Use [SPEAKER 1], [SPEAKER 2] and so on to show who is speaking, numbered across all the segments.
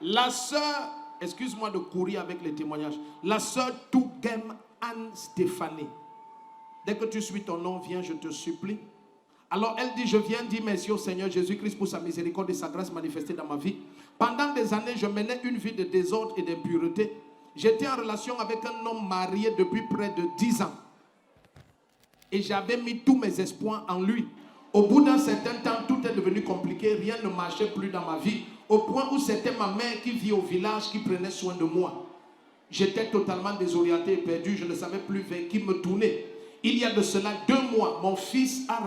[SPEAKER 1] La sœur, excuse-moi de courir avec les témoignages. La sœur Tougem Anne Stéphanie. Dès que tu suis ton nom, viens, je te supplie. Alors elle dit, je viens dire merci au Seigneur Jésus-Christ pour sa miséricorde et sa grâce manifestée dans ma vie. Pendant des années, je menais une vie de désordre et d'impureté. J'étais en relation avec un homme marié depuis près de 10 ans. Et j'avais mis tous mes espoirs en lui. Au bout d'un certain temps, tout est devenu compliqué. Rien ne marchait plus dans ma vie. Au point où c'était ma mère qui vit au village qui prenait soin de moi. J'étais totalement désorienté et perdu. Je ne savais plus vers qui me tourner. Il y a de cela 2 mois, mon fils a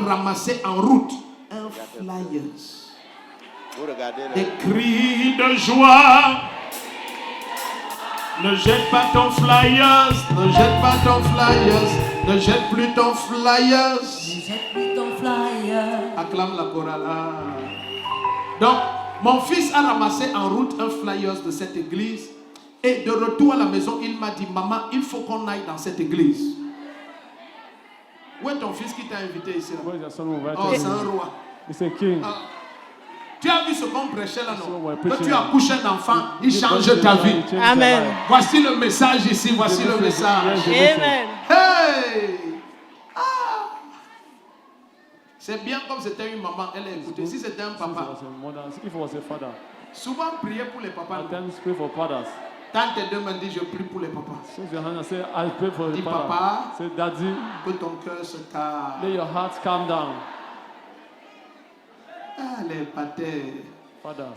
[SPEAKER 1] ramassé en route un flyer. Des cris de joie. Ne jette pas ton flyers, ne jette pas ton flyers, ne jette plus ton flyers.
[SPEAKER 2] Ne jette plus ton flyer.
[SPEAKER 1] Acclame la chorale. Donc, mon fils a ramassé en route un flyers de cette église. Et de retour à la maison, il m'a dit, maman, il faut qu'on aille dans cette église. Où est ton fils qui t'a invité ici là? Oh, c'est un roi. Tu as vu ce qu'on prêchait là, non? Que tu accouches un enfant, il change ta vie.
[SPEAKER 2] Amen.
[SPEAKER 1] Voici le message ici, voici le message.
[SPEAKER 2] Amen.
[SPEAKER 1] Hey! C'est bien comme c'était une maman, elle a écouté. Si c'était un papa, souvent prier pour les papas. Tant tes deux mains disent, je prie pour les papas. Dis papa, que ton cœur se calme.
[SPEAKER 3] Let your heart calm down.
[SPEAKER 1] Ah, les patères.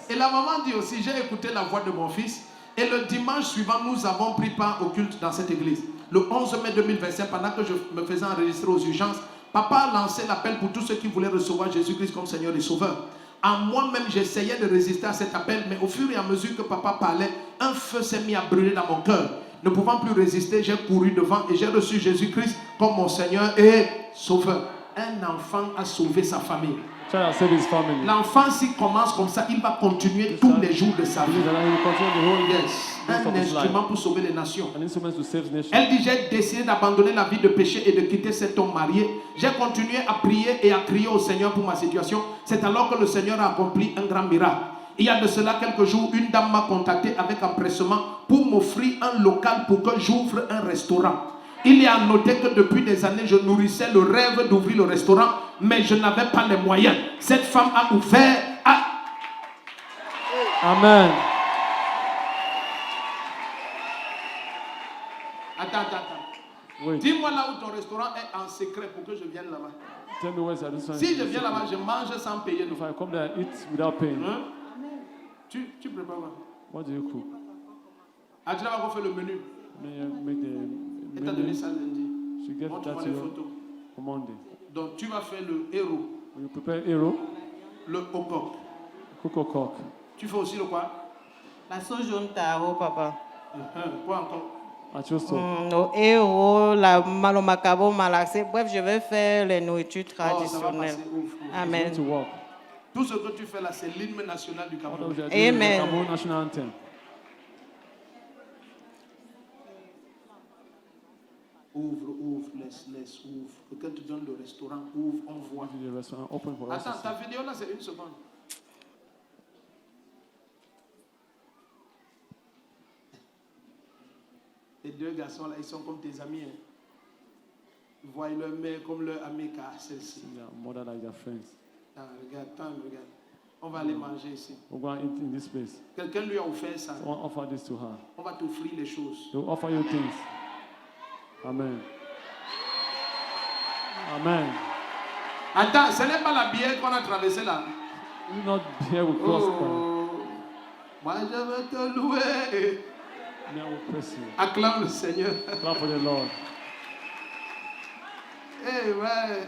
[SPEAKER 1] Et la maman dit aussi, j'ai écouté la voix de mon fils. Et le dimanche suivant, nous avons pris part au culte dans cette église. Le 11 mai 2025, pendant que je me faisais enregistrer aux urgences, papa a lancé l'appel pour tous ceux qui voulaient recevoir Jésus-Christ comme Seigneur et Sauveur. En moi-même, j'essayais de résister à cet appel, mais au fur et à mesure que papa parlait, un feu s'est mis à brûler dans mon cœur. Ne pouvant plus résister, j'ai couru devant et j'ai reçu Jésus-Christ comme mon Seigneur et Sauveur. Un enfant a sauvé sa famille. L'enfant, s'il commence comme ça, il va continuer tous les jours de sa vie. Yes. Un instrument pour sauver les nations. Elle dit, j'ai décidé d'abandonner la vie de péché et de quitter cet homme marié. J'ai continué à prier et à crier au Seigneur pour ma situation. C'est alors que le Seigneur a accompli un grand miracle. Il y a de cela quelques jours, une dame m'a contacté avec empressement pour m'offrir un local pour que j'ouvre un restaurant. Il est à noter que depuis des années, je nourrissais le rêve d'ouvrir le restaurant, mais je n'avais pas les moyens. Cette femme a ouvert.
[SPEAKER 3] Amen.
[SPEAKER 1] Attends. Oui. Dis-moi là où ton restaurant est en secret pour que je vienne là-bas. Si je viens là-bas, je mange sans payer.
[SPEAKER 3] If I come there, I eat without paying.
[SPEAKER 1] Hein? Tu prépares quoi?
[SPEAKER 3] What do you cook?
[SPEAKER 1] Tu vas faire le menu. Et t'as donné ça lundi. Montre-moi les photos.
[SPEAKER 3] Monday.
[SPEAKER 1] Donc tu vas faire le héros.
[SPEAKER 3] You prepare héros.
[SPEAKER 1] Le coq.
[SPEAKER 3] Coq.
[SPEAKER 1] Tu fais aussi le quoi?
[SPEAKER 2] La sauce jaune taro, papa.
[SPEAKER 1] Quoi encore?
[SPEAKER 2] Le héros, la malomacabo, malaxé. Bref, je vais faire les nourritures traditionnelles. Amen.
[SPEAKER 1] Tout ce que tu fais là, c'est l'hymne national du Cameroun.
[SPEAKER 2] Amen.
[SPEAKER 1] Ouvre, laisse, ouvre. Quelqu'un te donne le restaurant, ouvre, on voit. Attends, ta vidéo là, c'est 1 seconde. Les 2 garçons là, ils sont comme tes amis. Hein. Voient leur mère comme leur amie car celle-ci.
[SPEAKER 3] Mother like their friends.
[SPEAKER 1] Regarde. On va aller manger ici.
[SPEAKER 3] We're going to eat in this place.
[SPEAKER 1] Quelqu'un lui a offert ça.
[SPEAKER 3] Someone offer this to her.
[SPEAKER 1] On va t'offrir les choses.
[SPEAKER 3] They'll offer you things. Amen. Amen.
[SPEAKER 1] Attends, ce n'est pas la bière qu'on a traversée là.
[SPEAKER 3] It's not here we cross.
[SPEAKER 1] Moi je veux te louer. Acclame le Seigneur.
[SPEAKER 3] Clap for the Lord.
[SPEAKER 1] Eh ouais.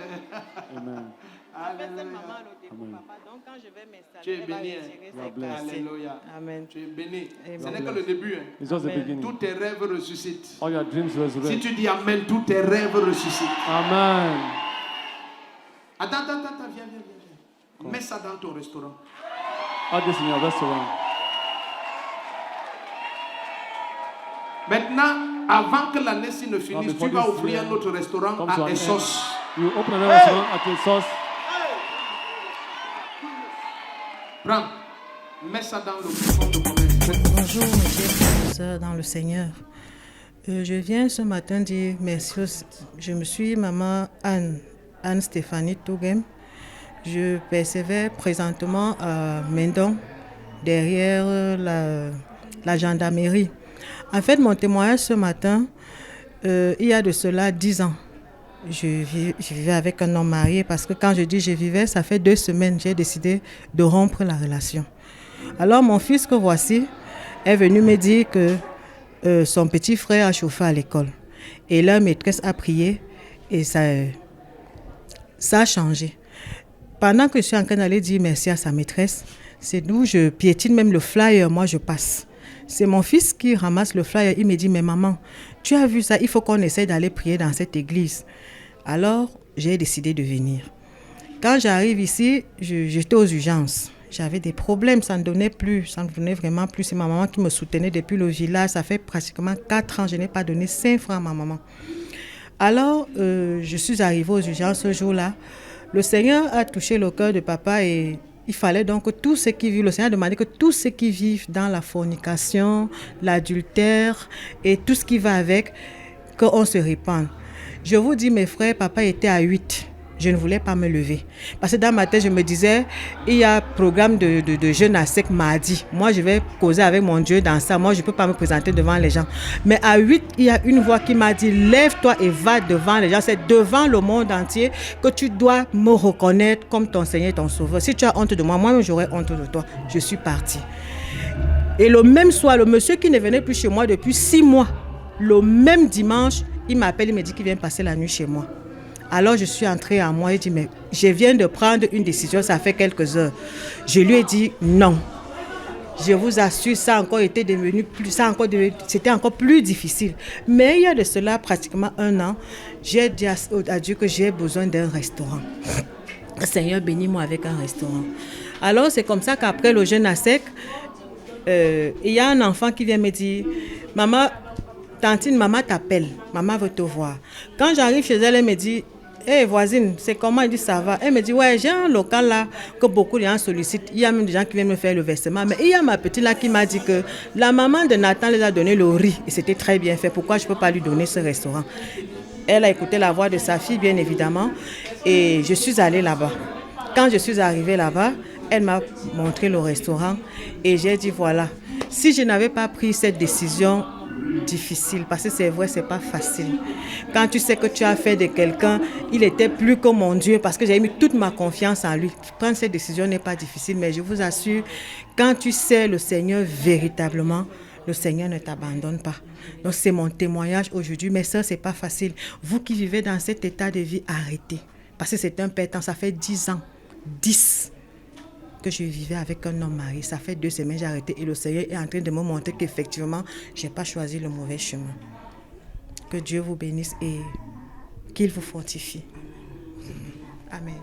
[SPEAKER 3] Amen.
[SPEAKER 2] Donc quand je vais m'installer,
[SPEAKER 1] tu es béni. Alléluia.
[SPEAKER 2] Amen.
[SPEAKER 1] Tu es béni. Ce n'est que le début.
[SPEAKER 3] It's just the beginning.
[SPEAKER 1] Tous tes rêves ressuscitent.
[SPEAKER 3] All your dreams resurrect.
[SPEAKER 1] Si tu dis Amen, tous tes rêves ressuscitent.
[SPEAKER 3] Amen.
[SPEAKER 1] Attends, viens. Mets ça dans ton restaurant.
[SPEAKER 3] Add this in your restaurant.
[SPEAKER 1] Maintenant, avant que l'année-ci ne finisse, tu vas ouvrir un autre restaurant à Essos.
[SPEAKER 3] You open another restaurant at Essos.
[SPEAKER 1] Prends. Mets ça dans le bouton de promesse.
[SPEAKER 2] Bonjour, mes chers frères et sœurs dans le Seigneur. Je viens ce matin dire merci. Je me suis maman Anne Stéphanie Tougem. Je persévère présentement à Mendon, derrière la gendarmerie. En fait, mon témoignage ce matin, il y a de cela 10 ans. Je vivais avec un homme marié parce que quand je dis je vivais, ça fait 2 semaines, j'ai décidé de rompre la relation. Alors mon fils que voici est venu me dire que son petit frère a chauffé à l'école. Et la maîtresse a prié et ça a changé. Pendant que je suis en train d'aller dire merci à sa maîtresse, c'est d'où je piétine même le flyer, moi je passe. C'est mon fils qui ramasse le flyer, il me dit « Mais maman, tu as vu ça, il faut qu'on essaie d'aller prier dans cette église. » Alors, j'ai décidé de venir. Quand j'arrive ici, j'étais aux urgences. J'avais des problèmes, ça ne donnait vraiment plus. C'est ma maman qui me soutenait depuis le village. Ça fait pratiquement 4 ans, je n'ai pas donné 5 francs à ma maman. Alors, je suis arrivée aux urgences ce jour-là. Le Seigneur a touché le cœur de papa et il fallait donc que tous ceux qui vivent, le Seigneur a demandé que tous ceux qui vivent dans la fornication, l'adultère et tout ce qui va avec, qu'on se répande. Je vous dis, mes frères, papa était à 8. Je ne voulais pas me lever. Parce que dans ma tête, je me disais, il y a un programme de jeûne à sec mardi. Moi, je vais causer avec mon Dieu dans ça. Moi, je ne peux pas me présenter devant les gens. Mais à 8, il y a une voix qui m'a dit, lève-toi et va devant les gens. C'est devant le monde entier que tu dois me reconnaître comme ton Seigneur et ton Sauveur. Si tu as honte de moi, moi-même, j'aurai honte de toi. Je suis partie. Et le même soir, le monsieur qui ne venait plus chez moi depuis 6 mois, le même dimanche, il m'appelle, il me dit qu'il vient passer la nuit chez moi. Alors je suis entrée en moi et dit, mais je viens de prendre une décision, ça fait quelques heures. Je lui ai dit non. Je vous assure, c'était encore plus difficile. Mais il y a de cela pratiquement 1 an, j'ai dit à Dieu que j'ai besoin d'un restaurant. Seigneur, bénis-moi avec un restaurant. Alors c'est comme ça qu'après le jeûne à sec, il y a un enfant qui vient me dire, maman, tantine, maman t'appelle, maman veut te voir. Quand j'arrive chez elle, elle me dit, hé voisine, c'est comment? Elle dit, ça va. Elle me dit, ouais, j'ai un local là que beaucoup de gens sollicitent. Il y a même des gens qui viennent me faire le versement. Mais il y a ma petite là qui m'a dit que la maman de Nathan les a donné le riz. Et c'était très bien fait. Pourquoi je ne peux pas lui donner ce restaurant? Elle a écouté la voix de sa fille, bien évidemment. Et je suis allée là-bas. Quand je suis arrivée là-bas, elle m'a montré le restaurant. Et j'ai dit, voilà, si je n'avais pas pris cette décision difficile, parce que c'est vrai, c'est pas facile. Quand tu sais que tu as fait de quelqu'un, il était plus que mon Dieu, parce que j'ai mis toute ma confiance en lui. Prendre cette décision n'est pas difficile, mais je vous assure, quand tu sais le Seigneur véritablement, le Seigneur ne t'abandonne pas. Donc c'est mon témoignage aujourd'hui, mais ça c'est pas facile. Vous qui vivez dans cet état de vie, arrêtez, parce que c'est un perdant. Ça fait 10 ans, 10 que je vivais avec un homme marié. Ça fait 2 semaines, j'ai arrêté et le Seigneur est en train de me montrer qu'effectivement, je n'ai pas choisi le mauvais chemin. Que Dieu vous bénisse et qu'il vous fortifie. Amen.